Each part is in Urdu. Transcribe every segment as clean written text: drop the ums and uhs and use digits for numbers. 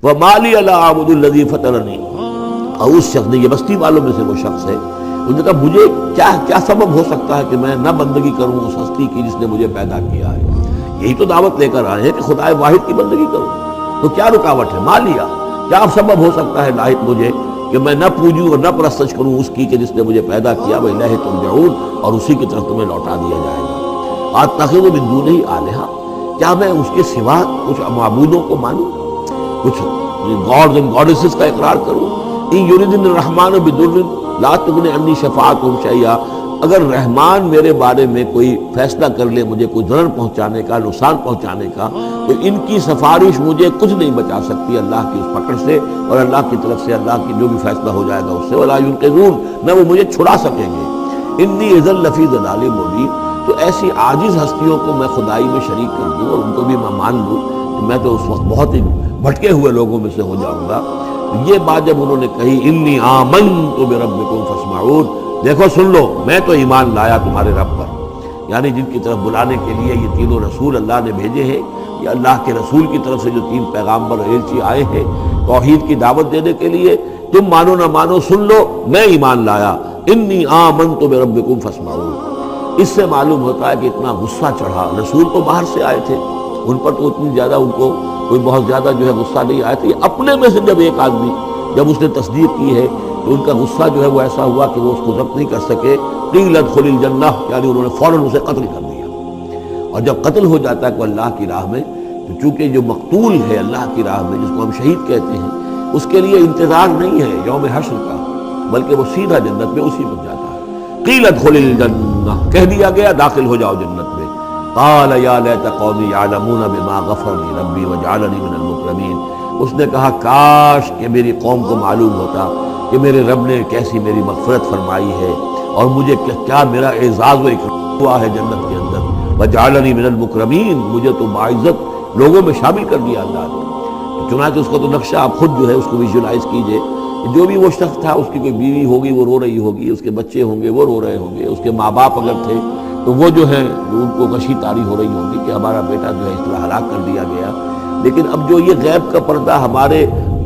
وَمَا لِيَ لَا أَعْبُدُ الَّذِي فَطَرَنِي، اور اس شخص نے، یہ بستی والوں میں سے وہ شخص ہے، انہوں نے کہا مجھے کیا سبب ہو سکتا ہے کہ میں نہ بندگی کروں اس ہستی کی جس نے مجھے پیدا کیا ہے؟ یہی تو دعوت لے کر آئے ہیں کہ خدا واحد کی بندگی کروں، تو کیا رکاوٹ ہے؟ ما لیا، کیا سبب ہو سکتا ہے لاحق مجھے کہ میں نہ پوجوں اور نہ پرستش کروں اس کی کہ جس نے مجھے پیدا کیا، وَإِلَيْهِ تُرْجَعُونَ، اور اسی کی طرف تمہیں لوٹا دیا جائے گا۔ أَتَّخِذُ مِن دُونِهِ آلِهَةً، کیا میں اس کے سوا کچھ معبودوں کو مانوں، کچھ گاڈز اینڈ گاڈیسز کا اقرار کروں؟ إِن يُرِدْنِ الرَّحْمَنُ بِضُرٍّ لَا تُغْنِ عَنِّي شَفَاعَتُهُمْ شَيْئًا، اگر رحمان میرے بارے میں کوئی فیصلہ کر لے، مجھے کوئی ضرر پہنچانے کا، نقصان پہنچانے کا، تو ان کی سفارش مجھے کچھ نہیں بچا سکتی اللہ کی اس پکڑ سے، اور اللہ کی طرف سے اللہ کی جو بھی فیصلہ ہو جائے گا اس سے، وَلَا يُنقِذُونَ، نہ وہ مجھے چھڑا سکیں گے۔ إِنِّي إِذًا لَفِي ضَلَالٍ مُبِينٍ، تو ایسی عاجز ہستیوں کو میں خدائی میں شریک کر دوں اور ان کو بھی میں مان لوں، تو میں تو اس وقت بہت ہی بھٹکے ہوئے لوگوں میں سے ہو جاؤں گا۔ یہ بات جب انہوں نے کہی، إِنِّي آمَنْتُ بِرَبِّكُمْ فَاسْمَعُونِ، دیکھو سن لو، میں تو ایمان لایا تمہارے رب پر، یعنی جن کی طرف بلانے کے لیے یہ تینوں رسول اللہ نے بھیجے ہیں، یہ اللہ کے رسول کی طرف سے جو 3 پیغامبر ایلچی آئے ہیں توحید کی دعوت دینے کے لیے، تم مانو نہ مانو سن لو، میں ایمان لایا۔ إِنِّي آمَنْتُ بِرَبِّكُمْ فَاسْمَعُونِ، اس سے معلوم ہوتا ہے کہ اتنا غصہ چڑھا، رسول تو باہر سے آئے تھے، ان پر تو اتنی زیادہ ان کو کوئی بہت زیادہ جو ہے غصہ نہیں آیا تھا، یہ اپنے میں سے جب ایک آدمی جب اس نے تصدیق کی ہے تو ان کا غصہ جو ہے وہ ایسا ہوا کہ وہ اس کو ضبط نہیں کر سکے، قیل ادخل الجنہ، یعنی انہوں نے فوراً اسے قتل کر دیا۔ اور جب قتل ہو جاتا ہے کوئی اللہ کی راہ میں، تو چونکہ جو مقتول ہے اللہ کی راہ میں، جس کو ہم شہید کہتے ہیں، اس کے لیے انتظار نہیں ہے یوم حشر کا، بلکہ وہ سیدھا جنت میں اسی پر جاتا ہے۔ قیل ادخل الجنہ، کہہ دیا گیا داخل ہو جاؤ جنت میں۔ قال یا لیت قومی یعلمون بما غفر لی ربی وجعلنی من المکرمین، اس نے کہا کاش کہ میری قوم کو معلوم ہوتا کہ میرے رب نے کیسی میری مغفرت فرمائی ہے اور مجھے کیا میرا اعزاز و اکرام ہوا ہے جنت کے اندر، وجعلنی من المکرمین، مجھے تو باعزت لوگوں میں شامل کر دیا اللہ نے۔ چنانچہ اس کا تو نقشہ آپ خود جو ہے اس کو ویژولائز کیجئے، جو بھی وہ شخص تھا، اس کی کوئی بیوی ہوگی وہ رو رہی ہوگی، اس کے بچے ہوں گے وہ رو رہے ہوں گے، اس کے ماں باپ اگر تھے تو وہ جو ہے ان کو غشی طاری ہو رہی ہوگی کہ ہمارا بیٹا جو ہے اس طرح ہلاک کر دیا گیا۔ لیکن اب جو یہ غیب کا پردہ ہمارے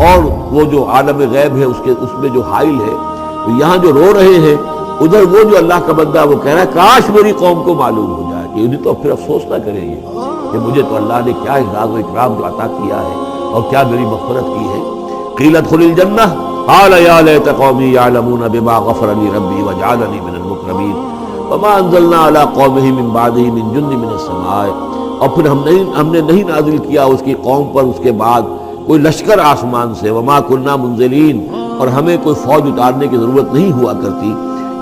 اور وہ جو عالم غیب ہے اس میں جو حائل ہے، تو یہاں جو رو رہے ہیں، ادھر وہ جو اللہ کا بندہ وہ کہہ رہا ہے کاش میری قوم کو معلوم ہو جائے، کہ انہیں تو پھر افسوس نہ کرے یہ کہ مجھے تو اللہ نے کیا اعزاز و اکرام جو عطا کیا ہے اور کیا میری مغفرت کی ہے۔ قیل ادخل الجنہ قال یا لیت قومی یعلمون بما غفر لی ربی وجعلنی من المکرمین وما انزلنا علی قومہ من بعدہ من جند من السماء، اور پھر ہم نے نہیں نازل کیا اس کی قوم پر اس کے بعد کوئی لشکر آسمان سے، وما كنا منزلین، اور ہمیں کوئی فوج اتارنے کی ضرورت نہیں ہوا کرتی،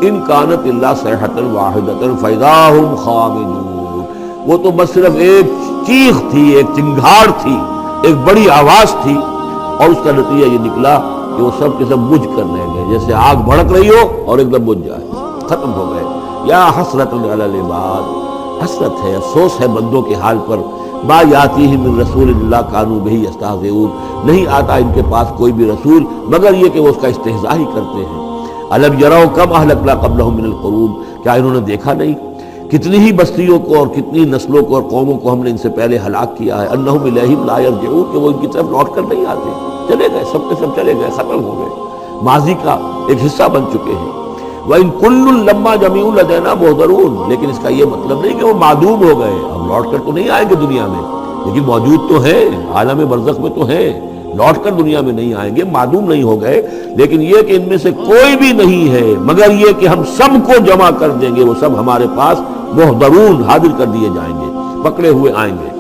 ان کانت الا صیحۃ واحدۃ فاذا هم خامدون، وہ تو بس صرف ایک چیخ تھی، ایک چنگھاڑ تھی، ایک بڑی آواز تھی، اور اس کا نتیجہ یہ نکلا کہ وہ سب کے سب بجھ کر رہ گئے، جیسے آگ بھڑک رہی ہو اور ایک دم بجھ جائے، ختم ہو گئے۔ یا حسرۃ علی العباد، حسرت ہے، افسوس ہے بندوں کے حال پر، ما یاتیہم من رسول اللہ کانوا بہ یستہزئون، نہیں آتا ان کے پاس کوئی بھی رسول مگر یہ کہ وہ اس کا استہزاء ہی کرتے ہیں۔ الم یروا کم اہلکنا قبلہم من القرون، کیا انہوں نے دیکھا نہیں کتنی ہی بستیوں کو اور کتنی نسلوں کو اور قوموں کو ہم نے ان سے پہلے ہلاک کیا ہے، انہم الیہم لا یرجعون، کہ وہ ان کی طرف لوٹ کر نہیں آتے، چلے گئے، سب کے سب چلے گئے، ختم ہو گئے، ماضی کا ایک حصہ بن چکے ہیں۔ وَإِن كُلٌّ لَمَّا جَمِيعٌ لَدَيْنَا مُحْضَرُونَ، لیکن اس کا یہ مطلب نہیں کہ وہ معدوم ہو گئے، اب لوٹ کر تو نہیں آئیں گے دنیا میں، لیکن موجود تو ہیں، عالم برزخ میں تو ہیں، لوٹ کر دنیا میں نہیں آئیں گے، معدوم نہیں ہو گئے، لیکن یہ کہ ان میں سے کوئی بھی نہیں ہے مگر یہ کہ ہم سب کو جمع کر دیں گے، وہ سب ہمارے پاس محضرون، حاضر کر دیے جائیں گے، پکڑے ہوئے آئیں گے۔